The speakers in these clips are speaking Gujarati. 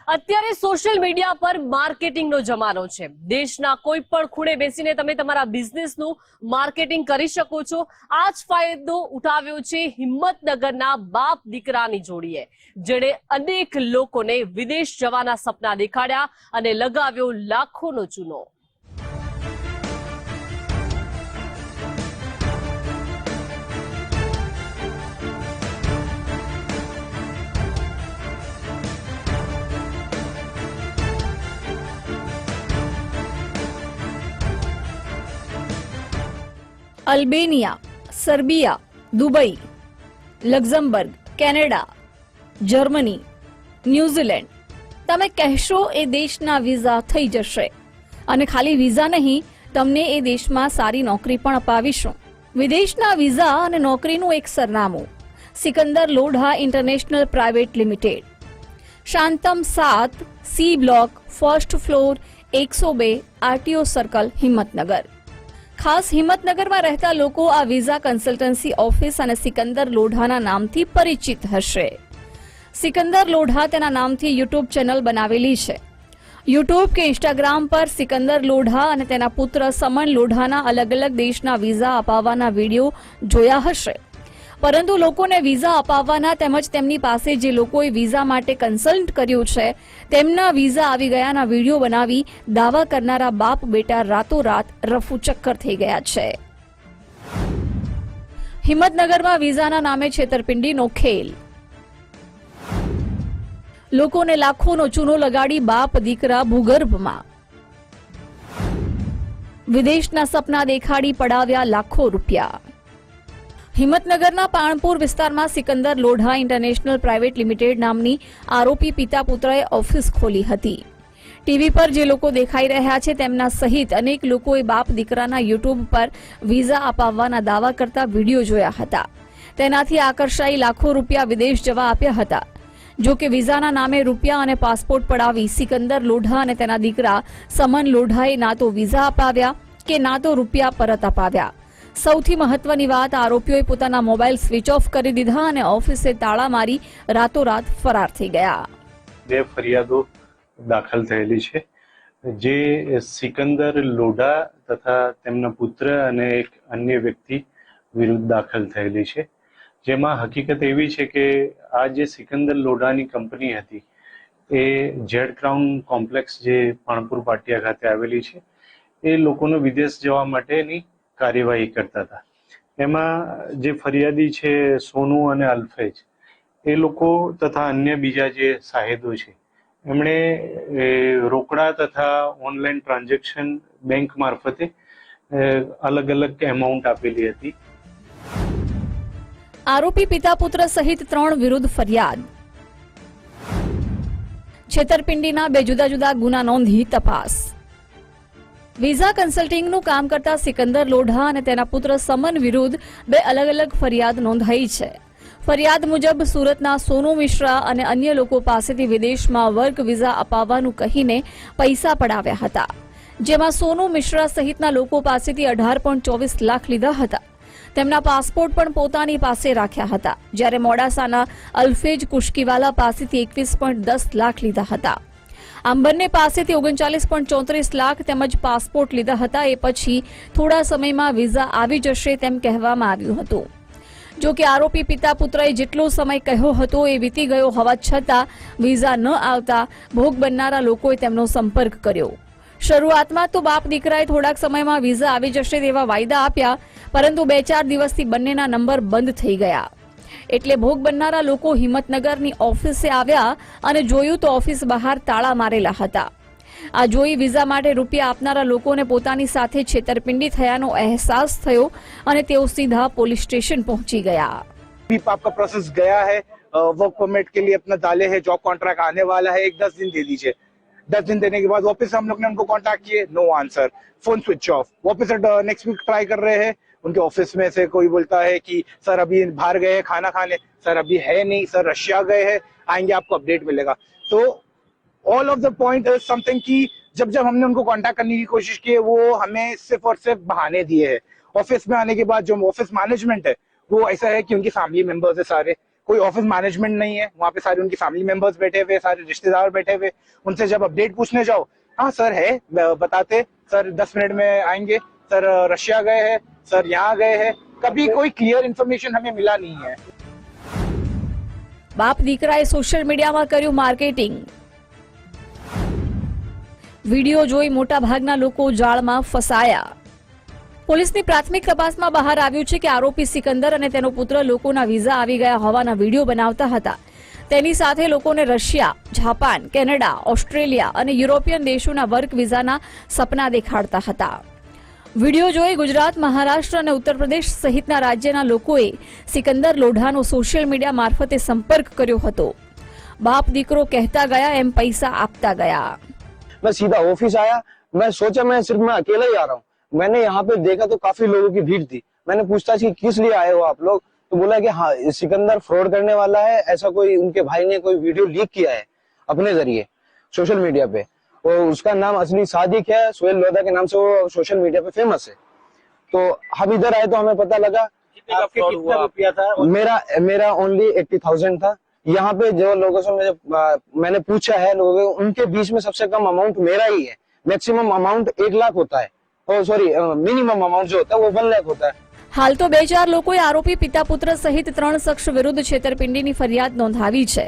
અત્યારે સોશિયલ મીડિયા પર માર્કેટિંગનો જમાનો છે। દેશના કોઈ પણ ખૂણે બેસીને તમે તમારા બિઝનેસનું માર્કેટિંગ કરી શકો છો। આ જ ફાયદો ઉઠાવ્યો છે હિંમતનગરના બાપ દીકરાની જોડીએ, જેણે અનેક લોકોને વિદેશ જવાના સપના દેખાડ્યા અને લગાવ્યો લાખોનો ચૂનો। Albania, Serbia, Dubai, Luxembourg, Canada, Germany, New Zealand, તમે કહેશો એ દેશના વિઝા થઈ જશે અને ખાલી વિઝા નહીં, તમને એ દેશમાં સારી નોકરી પણ અપાવીશું। વિદેશના વિઝા અને નોકરીનું એક સરનામું, Sikandar Lodha international private limited, Shantam 7, C block, first floor, 102, RTO circle, Himmatnagar. ખાસ હિંમતનગરમાં રહેતા લોકો આ વિઝા કન્સલ્ટન્સી ઓફિસ અને સિકંદર લોઢાના નામથી પરિચિત હશે। સિકંદર લોઢા તેના નામથી યુટ્યુબ ચેનલ બનાવેલી છે। યુટ્યુબ કે ઇન્સ્ટાગ્રામ પર સિકંદર લોઢા અને તેના પુત્ર સમન લોઢાના અલગ અલગ દેશના વિઝા અપાવવાના વિડીયો જોયા હશે, પરંતુ લોકોને વિઝા અપાવવાના તેમજ તેમની પાસે જે લોકોએ વિઝા માટે કન્સલ્ટ કર્યું છે તેમના વિઝા આવી ગયાના વિડીયો બનાવી દાવા કરનારા બાપ બેટા રાતોરાત રફુચક્કર થઈ ગયા છે। હિંમતનગરમાં વિઝાના નામે છેતરપિંડીનો ખેલ, લોકોને લાખોનો ચૂનો લગાડી બાપ દીકરા ભૂગર્ભમાં, વિદેશના સપના દેખાડી પડાવ્યા લાખો રૂપિયા। હિંમતનગરના પાણપુર વિસ્તારમાં Sikandar Lodha international private limited નામની આરોપી પિતા પુત્રએ ઓફિસ ખોલી હતી। ટીવી પર જે લોકો દેખાઈ રહ્યા છે તેમના સહિત અનેક લોકોએ બાપ દીકરાના યુટ્યુબ પર વિઝા અપાવવાના દાવા કરતા વિડીયો જોયા હતા। તેનાથી આકર્ષાઈ લાખો રૂપિયા વિદેશ જવા આપ્યા હતા। જો કે વિઝાના નામે રૂપિયા અને પાસપોર્ટ પડાવી સિકંદર લોઢા અને તેના દીકરા સમન લોઢાએ ના તો વિઝા અપાવ્યા કે ના તો રૂપિયા પરત અપાવ્યા। સૌથી મહત્વની વાત, આરોપીઓએ પોતાના મોબાઈલ સ્વિચ ઓફ કરી દીધા અને ઓફિસે તાળા મારી રાતોરાત ફરાર થઈ ગયા। બે ફરિયાદો દાખલ થયેલી છે, જે સિકંદર લોઢા તથા તેમના પુત્ર અને એક અન્ય વ્યક્તિ વિરુદ્ધ દાખલ થયેલી છે। જેમાં હકીકત એવી છે કે આ જે સિકંદર લોઢાની કંપની હતી એ ઝેડ ક્રાઉન કોમ્પ્લેક્સ જે પાણપુર પાટિયા ખાતે આવેલી છે એ લોકોને વિદેશ જવા માટેની કાર્યવાહી કરતા હતા। એમાં જે ફરિયાદી છે સોનુ અને અલ્ફેજ, એ લોકો તથા અન્ય બીજા જે સાહેદો છે એમણે રોકડા તથા ઓનલાઈન ટ્રાન્ઝેક્શન બેંક મારફતે અલગ અલગ એમાઉન્ટ આપેલી હતી। આરોપી પિતા પુત્ર સહિત 3 વિરુદ્ધ ફરિયાદ, છેતરપિંડીના 2 જુદા જુદા ગુના નોંધી તપાસ। વિઝા કન્સલ્ટિંગનું કામ કરતા સિકંદર લોઢા અને તેના પુત્ર સમન વિરુદ્ધ 2 અલગ અલગ ફરિયાદ નોંધાઈ છે। ફરિયાદ મુજબ સુરતના સોનુ મિશ્રા અને અન્ય લોકો પાસેથી વિદેશમાં વર્ક વિઝા અપાવવાનું કહીને પૈસા પડાવ્યા હતા, જેમાં સોનુ મિશ્રા સહિતના લોકો પાસેથી 18.24 લાખ લીધા હતા। તેમના પાસપોર્ટ પણ પોતાની પાસે રાખ્યા હતા, જ્યારે મોડાસાના અલ્ફેજ કુશ્કીવાલા પાસેથી 21.10 લાખ લીધા હતા। આમ બંને પાસેથી 39.34 લાખ તેમજ પાસપોર્ટ લીધા હતા। એ પછી થોડા સમયમાં વિઝા આવી જશે તેમ કહેવામાં આવ્યું હતું। જો કે આરોપી પિતા પુત્રએ જેટલો સમય કહ્યો હતો એ વીતી ગયો હોવા છતાં વિઝા ન આવતા ભોગ બનનારા લોકોએ તેમનો સંપર્ક કર્યો। શરૂઆતમાં તો બાપ દીકરાએ થોડાક સમયમાં વિઝા આવી જશે તેવા વાયદા આપ્યા, પરંતુ 2-4 દિવસથી બંનેના નંબર બંધ થઈ ગયા। એટલે ભોગ બનનારા લોકો હિંમતનગરની ઓફિસે આવ્યા અને જોયું તો ઓફિસ બહાર તાળા મારેલા હતા। આ જોઈ વિઝા માટે રૂપિયા આપનારા લોકોને પોતાની સાથે છેતરપિંડી થયાનો અહેસાસ થયો અને તેઓ સીધા પોલીસ સ્ટેશન પહોંચી ગયા। आपका प्रोसेस गया है, वर्क परमिट के लिए अपना डाले है, जॉब कॉन्ट्रैक्ट आने वाला है, 10 दिन दे दीजिए। 10 दिन देने के बाद वापस हम लोग ने उनको कॉन्टैक्ट किए, no answer, phone switch off. वापस नेक्स्ट वीक ट्राई कर रहे हैं, उनके ऑफिस में से कोई बोलता है कि सर अभी बाहर गए हैं खाना खाने, सर अभी है नहीं, सर रशिया गए हैं, आएंगे आपको अपडेट मिलेगा। तो all of the point is something कि जब जब हमने उनको कांटेक्ट करने की कोशिश की वो हमें सिर्फ और सिर्फ बहाने दिए हैं। ऑफिस में आने के बाद जो ऑफिस मैनेजमेंट है वो ऐसा है कि उनकी फैमिली मेंबर्स है सारे, कोई ऑफिस मैनेजमेंट नहीं है, वहाँ पे सारे उनकी फैमिली मेंबर्स बैठे हुए, सारे रिश्तेदार बैठे हुए, उनसे जब अपडेट पूछने जाओ, हाँ सर है, बताते सर 10 मिनट में आएंगे, सर रशिया गए हैं, सर यहाँ गए हैं, कभी कोई क्लियर इन्फॉर्मेशन हमें मिला नहीं है। બાપ દીકરાએ સોશિયલ મીડિયામાં કર્યું માર્કેટિંગ. વિડીયો જોઈ મોટા ભાગના લોકો જાળમાં ફસાયા. પોલીસની પ્રાથમિક તપાસમાં બહાર આવ્યું છે કે આરોપી સિકંદર અને તેનો પુત્ર લોકોના વિઝા આવી ગયા હોવાના વિડીયો બનાવતા હતા. તેની સાથે લોકોને રશિયા, જાપાન, કેનેડા, ઓસ્ટ્રેલિયા અને યુરોપિયન દેશોના વર્ક વિઝાના સપના દેખાડતા હતા. વિડીયો જોઈ ગુજરાત, મહારાષ્ટ્ર અને ઉત્તર પ્રદેશ સહિતના રાજ્યના લોકોએ સિકંદર લોઢાનો સોશિયલ મીડિયા મારફતે સંપર્ક કર્યો હતો. બાપ દીકરો કહેતા ગયા એમ પૈસા આપતા ગયા. मैं सीधा ऑफिस आया, मैं सोचा मैं सिर्फ मैं अकेला ही आ रहा हूँ। मैंने यहाँ पे देखा तो काफी लोगों की भीड़ थी। मैंने पूछताछ की किस लिए आए हो आप लोग, तो बोला कि हाँ सिकंदर फ्रॉड करने वाला है, ऐसा कोई उनके भाई ने कोई वीडियो लीक किया है अपने जरिए सोशल मीडिया पे, और उसका नाम असली सादिक है, सोहेल लोधा के नाम से वो सोशल मीडिया पे फेमस है। तो हम इधर आए तो हमें पता लगा कितना रुपया था? मेरा ओनली 80,000 था। यहाँ पे जो लोगों से मैंने पूछा है लोगों को, उनके बीच में सबसे कम अमाउंट मेरा ही है। मैक्सिमम अमाउंट 1 लाख होता है, सॉरी मिनिमम अमाउंट जो होता है वो 1 लाख होता है। હાલ તો 2-4 લોકોએ આરોપી પિતા પુત્ર સહિત 3 શખ્સ વિરુદ્ધ છેતરપિંડીની ફરિયાદ નોંધાવી છે.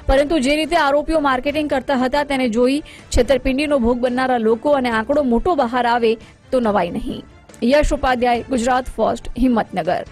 પરંતુ જે રીતે આરોપીઓ માર્કેટિંગ કરતા હતા તેને જોઈ છેતરપિંડીનો ભોગ બનનારા લોકો અને આંકડો મોટો બહાર આવે તો નવાઈ નહીં. યશ ઉપાધ્યાય, ગુજરાત ફર્સ્ટ, હિંમતનગર.